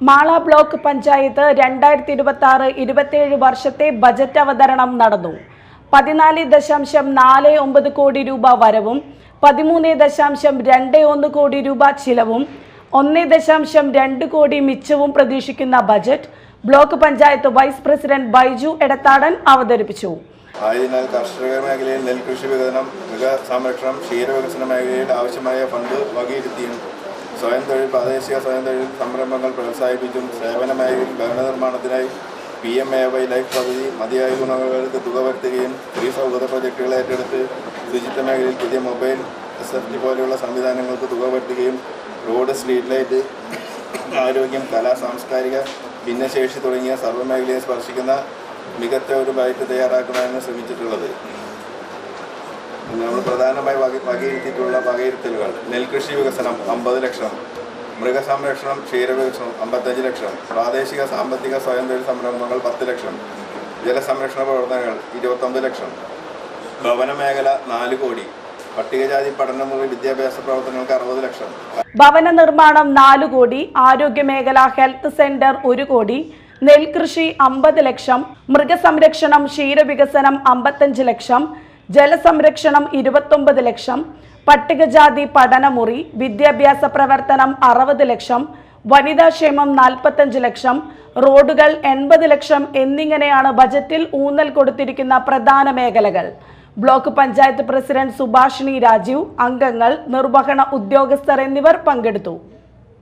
Mala block panchayat 2026-27 വർഷത്തെ budget അവതരണം നടന്നു. 14.49 കോടി രൂപ വരവും 13.21 കോടി രൂപ ചിലവും 1.2 കോടി മിച്ചവും പ്രതീക്ഷിക്കുന്ന budget block panchayat vice president Baiju Edathadan അവതരിപ്പിച്ചു. ആയതിനാൽ കാർഷിക മേഖലയിൽ നെൽകൃഷി വികസനം, മൃഗസംരക്ഷണം, ക്ഷീരവികസന മേഖലയിൽ ആവശ്യമായ ഫണ്ട് വകയിരുത്തിയും സ്വയം തൊഴിൽ, പ്രാദേശിക സ്വയം തൊഴിൽ സംരംഭങ്ങൾ പ്രോത്സാഹിപ്പിച്ചും സേവന മേഖലയിൽ ഭവന നിർമ്മാണത്തിനായി PMAY ലൈഫ് പദ്ധതി മതിയായ ഗുണങ്ങൾക്ക് തുക വരുത്തുകയും സ്ത്രീ സൗഹൃദ പ്രൊജക്ടുകൾ ഏറ്റെടുത്ത് ശുചിത്വ മേഖലയിൽ പുതിയ മൊബൈൽ SFT പോലെയുള്ള സംവിധാനങ്ങൾക്ക് തുക വരുത്തുകയും റോഡ്, സ്ട്രീറ്റ് ലൈറ്റ്, ആരോഗ്യം, കല, സാംസ്കാരിക ഭിന്നശേഷി തുടങ്ങിയ സർവ്വമേഖലയെ സ്പർശിക്കുന്ന മികച്ച ഒരു ബജറ്റ് തയ്യാറാക്കാനാണ് ശ്രമിച്ചിട്ടുള്ളത്. നമ്മൾ പ്രധാനമായി വകയിരുത്തിയിട്ടുള്ള വകയിരുത്തലുകൾ: നെൽകൃഷി വികസനം 50 ലക്ഷം, മൃഗസംരക്ഷണം, ക്ഷീരവികസനം 55 ലക്ഷം, പ്രാദേശിക സാമ്പത്തിക സ്വയം തൊഴിൽ സംരംഭങ്ങൾ 10 ലക്ഷം, ജലസംരക്ഷണ പ്രവർത്തനങ്ങൾ 29 ലക്ഷം, ഭവന മേഖല 4 കോടി, പട്ടികജാതി പഠനമുറി വിദ്യാഭ്യാസ പ്രവർത്തനങ്ങൾക്ക് 60 ലക്ഷം, ഭവന നിർമ്മാണം 4 കോടി, ആരോഗ്യ മേഖല ഹെൽത്ത് സെന്റർ 1 കോടി, നെൽകൃഷി 50 ലക്ഷം, മൃഗസംരക്ഷണം, ക്ഷീരവികസനം 55 ലക്ഷം, ജലസംരക്ഷണം 29 ലക്ഷം, പട്ടികജാതി പഠനമുറി വിദ്യാഭ്യാസ പ്രവർത്തനം 60 ലക്ഷം, വനിതാക്ഷേമം 45 ലക്ഷം, റോഡുകൾ 80 ലക്ഷം എന്നിങ്ങനെയാണ് ബജറ്റിൽ ഊന്നൽ കൊടുത്തിരിക്കുന്ന പ്രധാന മേഖലകൾ. ബ്ലോക്ക് പഞ്ചായത്ത് പ്രസിഡന്റ് സുഭാഷിണി രാജീവ്, അംഗങ്ങൾ, നിർവഹണ ഉദ്യോഗസ്ഥർ എന്നിവർ പങ്കെടുത്തു.